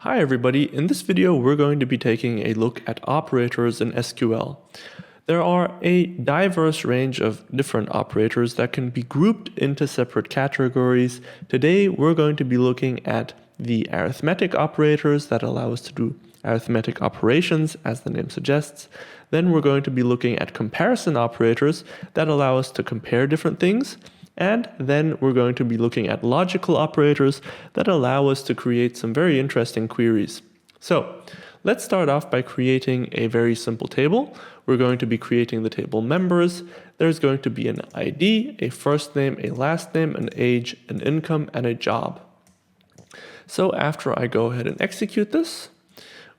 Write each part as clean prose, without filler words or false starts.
Hi everybody, in this video we're going to be taking a look at operators in SQL. There are a diverse range of different operators that can be grouped into separate categories. Today we're going to be looking at the arithmetic operators that allow us to do arithmetic operations, as the name suggests. Then we're going to be looking at comparison operators that allow us to compare different things. And then we're going to be looking at logical operators that allow us to create some very interesting queries. So let's start off by creating a very simple table. We're going to be creating the table members. There's going to be an ID, a first name, a last name, an age, an income, and a job. So after I go ahead and execute this,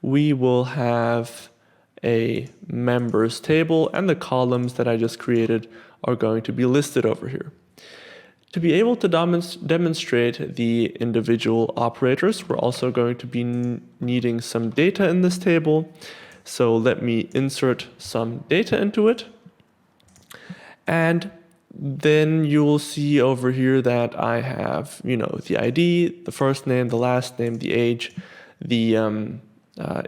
we will have a members table, and the columns that I just created are going to be listed over here. To be able to demonstrate the individual operators, we're also going to be needing some data in this table. So let me insert some data into it. And then you will see over here that I have, the ID, the first name, the last name, the age, the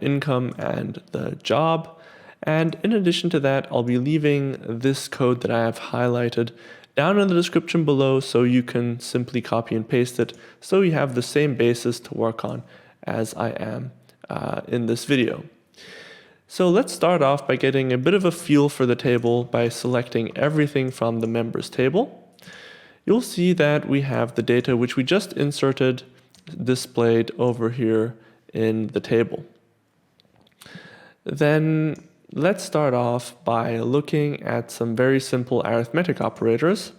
income, and the job. And in addition to that, I'll be leaving this code that I have highlighted down in the description below, so you can simply copy and paste it so you have the same basis to work on as I am in this video. So let's start off by getting a bit of a feel for the table by selecting everything from the members table. You'll see that we have the data which we just inserted displayed over here in the table. Then let's start off by looking at some very simple arithmetic operators.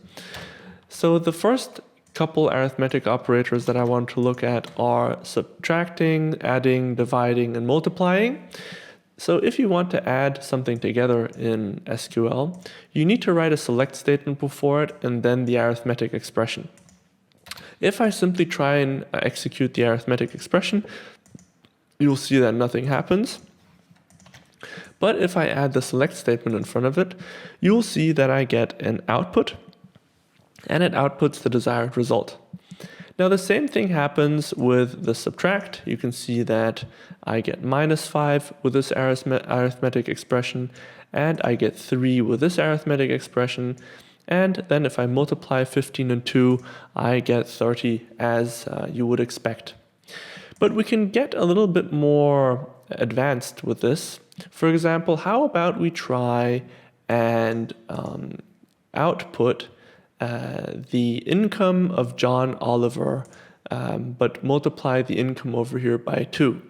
So the first couple arithmetic operators that I want to look at are subtracting, adding, dividing, and multiplying. So if you want to add something together in SQL, you need to write a select statement before it and then the arithmetic expression. If I simply try and execute the arithmetic expression, you'll see that nothing happens. But if I add the select statement in front of it, you'll see that I get an output, and it outputs the desired result. Now the same thing happens with the subtract. You can see that I get -5 with this arithmetic expression, and I get 3 with this arithmetic expression. And then if I multiply 15 and 2, I get 30, as you would expect. But we can get a little bit more advanced with this. For example, how about we try and output the income of John Oliver, but multiply the income over here by 2.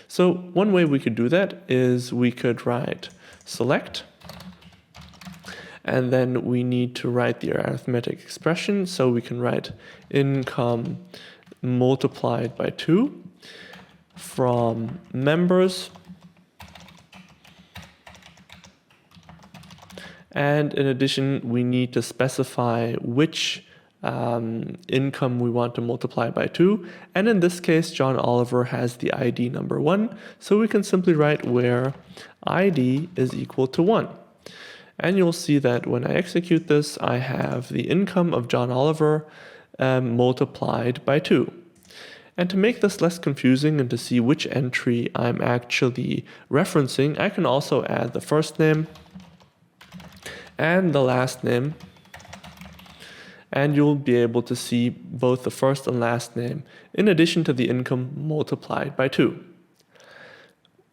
So one way we could do that is we could write select, and then we need to write the arithmetic expression. So we can write income multiplied by 2 from members. And in addition, we need to specify which income we want to multiply by 2. And in this case, John Oliver has the ID number 1. So we can simply write where ID is equal to 1. And you'll see that when I execute this, I have the income of John Oliver multiplied by 2. And to make this less confusing and to see which entry I'm actually referencing, I can also add the first name and the last name, and you'll be able to see both the first and last name in addition to the income multiplied by 2.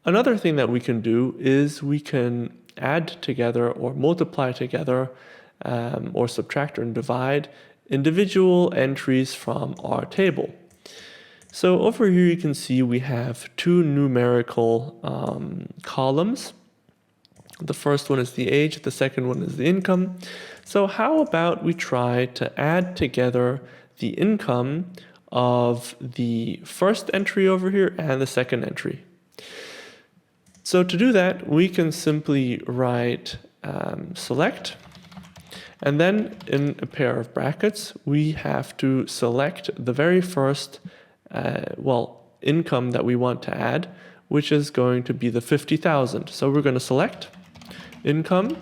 Another thing that we can do is we can add together or multiply together or subtract and divide individual entries from our table. So over here you can see we have 2 numerical columns. The first one is the age, the second one is the income. So how about we try to add together the income of the first entry over here and the second entry. So to do that, we can simply write select, and then in a pair of brackets, we have to select the very first income that we want to add, which is going to be the 50,000. So we're going to select income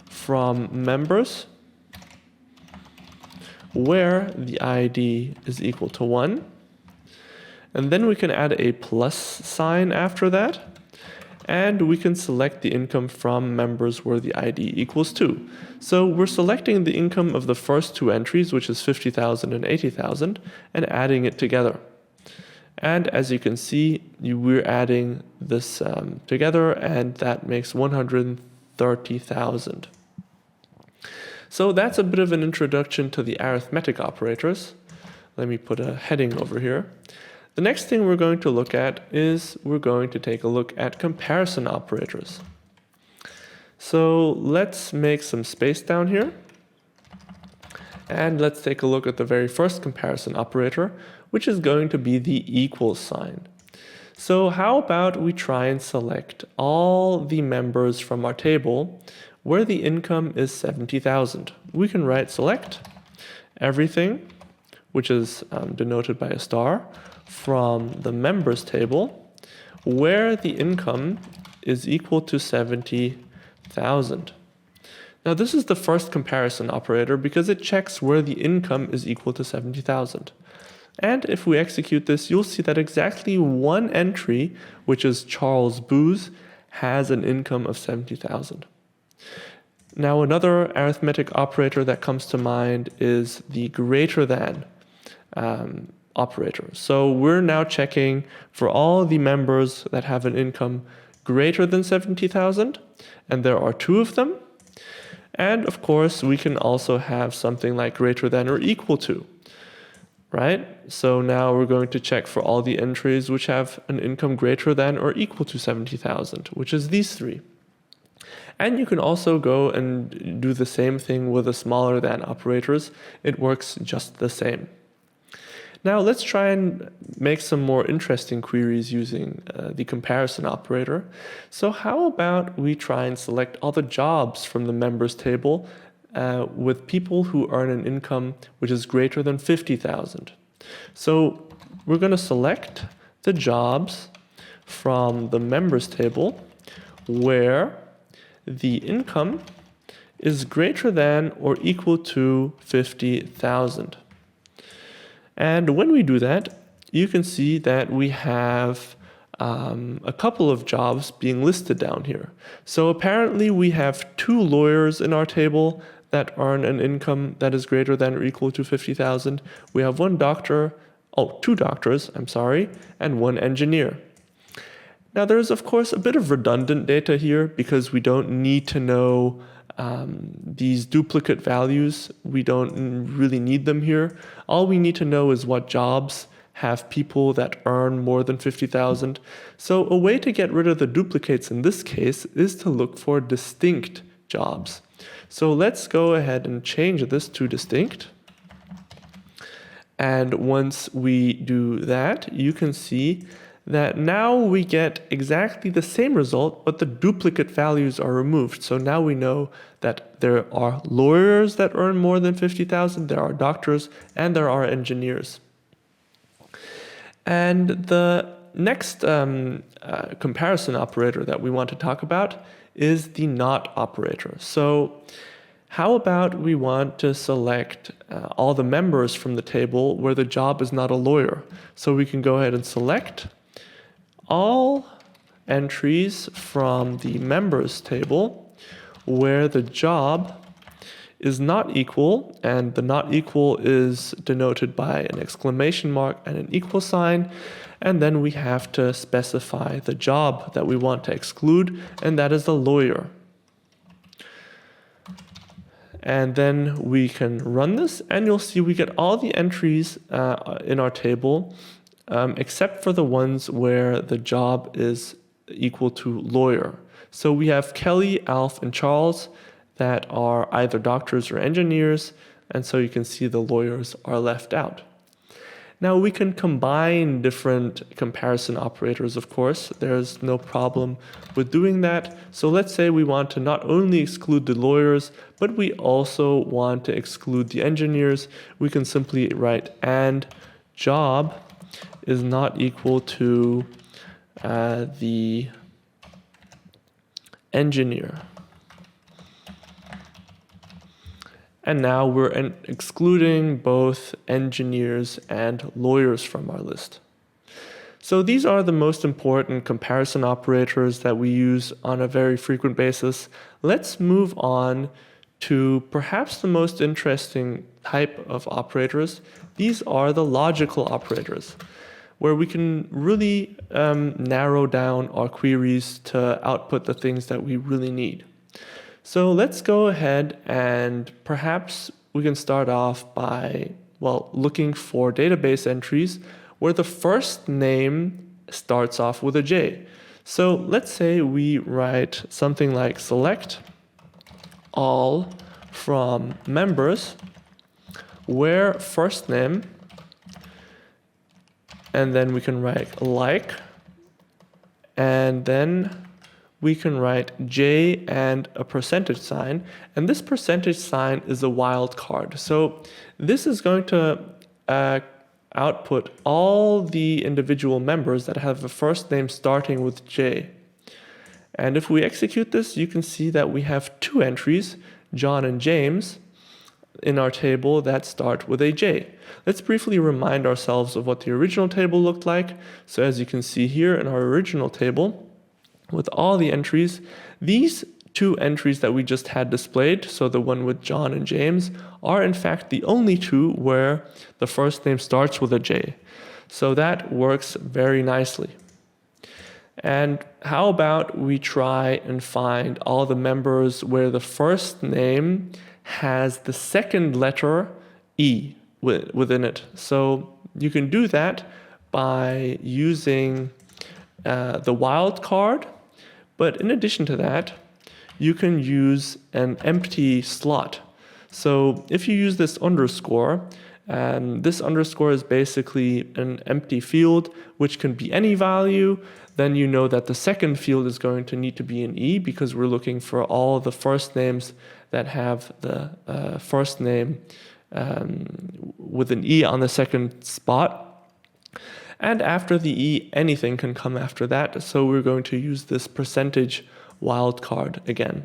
from members where the ID is equal to 1. And then we can add a plus sign after that. And we can select the income from members where the ID equals 2. So we're selecting the income of the first two entries, which is 50,000 and 80,000, and adding it together. And as you can see, we're adding this together, and that makes 130,000. So that's a bit of an introduction to the arithmetic operators. Let me put a heading over here. The next thing we're going to look at is we're going to take a look at comparison operators. So let's make some space down here. And let's take a look at the very first comparison operator, which is going to be the equals sign. So how about we try and select all the members from our table where the income is 70,000. We can write select everything, which is denoted by a star, from the members table where the income is equal to 70,000. Now this is the first comparison operator because it checks where the income is equal to 70,000. And if we execute this, you'll see that exactly one entry, which is Charles Booz, has an income of 70,000. Now another arithmetic operator that comes to mind is the greater than operator. So we're now checking for all the members that have an income greater than 70,000, and there are 2 of them. And of course, we can also have something like greater than or equal to, right? So now we're going to check for all the entries which have an income greater than or equal to 70,000, which is these 3. And you can also go and do the same thing with the smaller than operators. It works just the same. Now let's try and make some more interesting queries using the comparison operator. So how about we try and select all the jobs from the members table with people who earn an income which is greater than 50,000. So we're going to select the jobs from the members table where the income is greater than or equal to 50,000. And when we do that, you can see that we have a couple of jobs being listed down here. So apparently we have 2 lawyers in our table that earn an income that is greater than or equal to 50,000. We have 2 doctors, and 1 engineer. Now there's of course a bit of redundant data here because we don't need to know these duplicate values. We don't really need them here. All we need to know is what jobs have people that earn more than 50,000. So a way to get rid of the duplicates in this case is to look for distinct jobs. So let's go ahead and change this to distinct. And once we do that, you can see that now we get exactly the same result, but the duplicate values are removed. So now we know that there are lawyers that earn more than 50,000, there are doctors, and there are engineers. And the next comparison operator that we want to talk about is the not operator. So how about we want to select all the members from the table where the job is not a lawyer? So we can go ahead and select all entries from the members table where the job is not equal, and the not equal is denoted by an exclamation mark and an equal sign, and then we have to specify the job that we want to exclude, and that is the lawyer. And then we can run this, and you'll see we get all the entries in our table except for the ones where the job is equal to lawyer. So we have Kelly, Alf, and Charles that are either doctors or engineers, and so you can see the lawyers are left out. Now we can combine different comparison operators, of course. There's no problem with doing that. So let's say we want to not only exclude the lawyers, but we also want to exclude the engineers. We can simply write and job is not equal to the engineer. And now we're excluding both engineers and lawyers from our list. So these are the most important comparison operators that we use on a very frequent basis. Let's move on to perhaps the most interesting type of operators. These are the logical operators, where we can really narrow down our queries to output the things that we really need. So let's go ahead and perhaps we can start off by, well, looking for database entries where the first name starts off with a J. So let's say we write something like select all from members where first name, and then we can write like, and then we can write J and a percentage sign, and this percentage sign is a wildcard. So this is going to output all the individual members that have a first name starting with J. And if we execute this, you can see that we have two entries, John and James, in our table that start with a J. Let's briefly remind ourselves of what the original table looked like. So as you can see here in our original table, with all the entries, these two entries that we just had displayed, so the one with John and James, are in fact the only two where the first name starts with a J. So that works very nicely. And how about we try and find all the members where the first name has the second letter E within it. So you can do that by using the wildcard, but in addition to that, you can use an empty slot. So if you use this underscore is basically an empty field, which can be any value. Then you know that the second field is going to need to be an E because we're looking for all the first names that have the first name with an E on the second spot. And after the E, anything can come after that. So we're going to use this percentage wildcard again.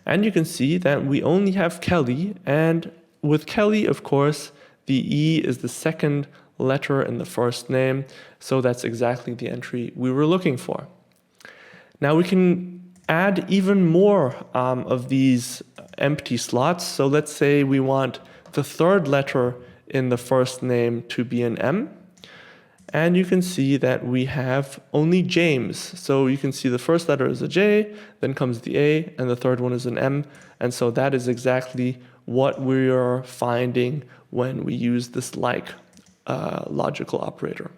And you can see that we only have Kelly. And with Kelly, of course, the E is the second letter in the first name. So that's exactly the entry we were looking for. Now we can add even more of these empty slots. So let's say we want the third letter in the first name to be an M. And you can see that we have only James. So you can see the first letter is a J, then comes the A, and the third one is an M. And so that is exactly what we are finding when we use this like logical operator.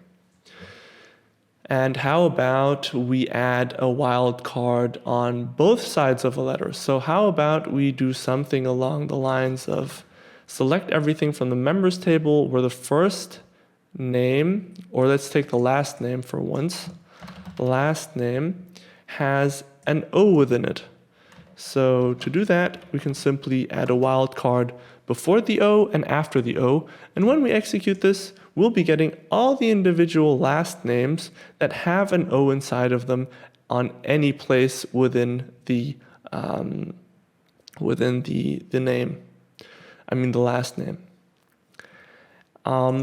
And how about we add a wildcard on both sides of a letter? So how about we do something along the lines of select everything from the members table where the first name, or let's take the last name for once, last name has an O within it. So to do that, we can simply add a wildcard before the O and after the O. And when we execute this, we'll be getting all the individual last names that have an O inside of them on any place within the name. I mean the last name.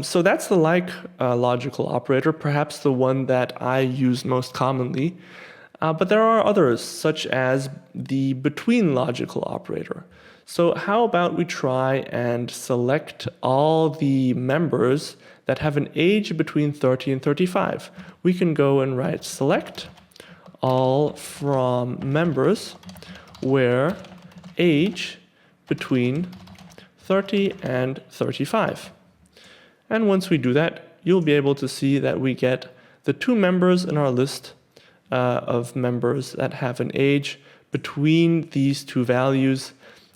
So that's the like logical operator, perhaps the one that I use most commonly. But there are others, such as the between logical operator. So how about we try and select all the members that have an age between 30 and 35. We can go and write select all from members where age between 30 and 35. And once we do that, you'll be able to see that we get the two members in our list of members that have an age between these two values.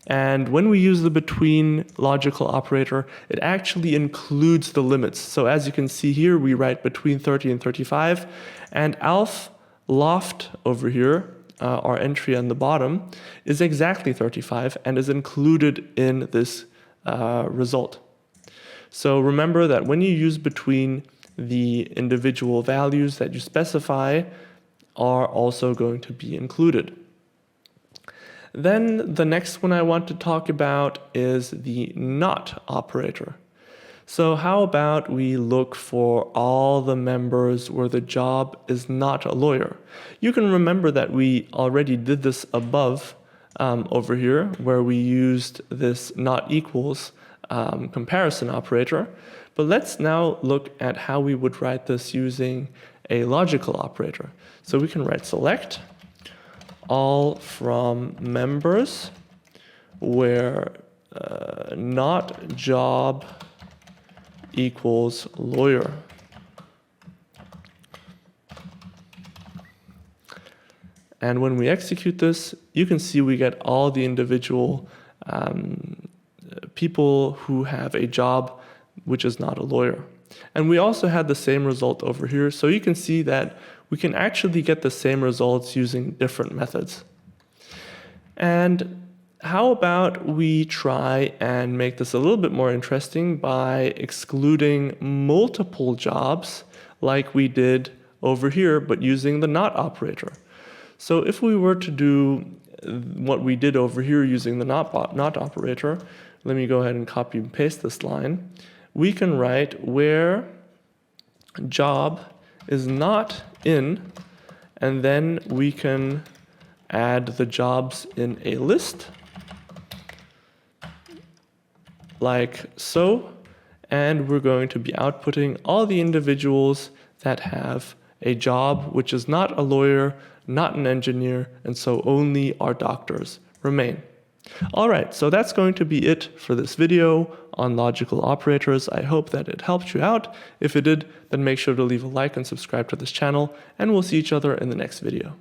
And when we use the between logical operator, it actually includes the limits. So as you can see here, we write between 30 and 35. And Loft over here, our entry on the bottom, is exactly 35 and is included in this result. So remember that when you use between, the individual values that you specify are also going to be included. Then the next one I want to talk about is the not operator. So how about we look for all the members where the job is not a lawyer? You can remember that we already did this above over here, where we used this not equals comparison operator. But let's now look at how we would write this using a logical operator. So we can write select all from members where not job equals lawyer. And when we execute this, you can see we get all the individual people who have a job which is not a lawyer. And we also had the same result over here. So you can see that we can actually get the same results using different methods. And how about we try and make this a little bit more interesting by excluding multiple jobs like we did over here, but using the not operator. So if we were to do what we did over here using the not operator, let me go ahead and copy and paste this line. We can write where job is not in, and then we can add the jobs in a list like so, and we're going to be outputting all the individuals that have a job which is not a lawyer, not an engineer, and so only our doctors remain. All right, so that's going to be it for this video on logical operators. I hope that it helped you out. If it did, then make sure to leave a like and subscribe to this channel, and we'll see each other in the next video.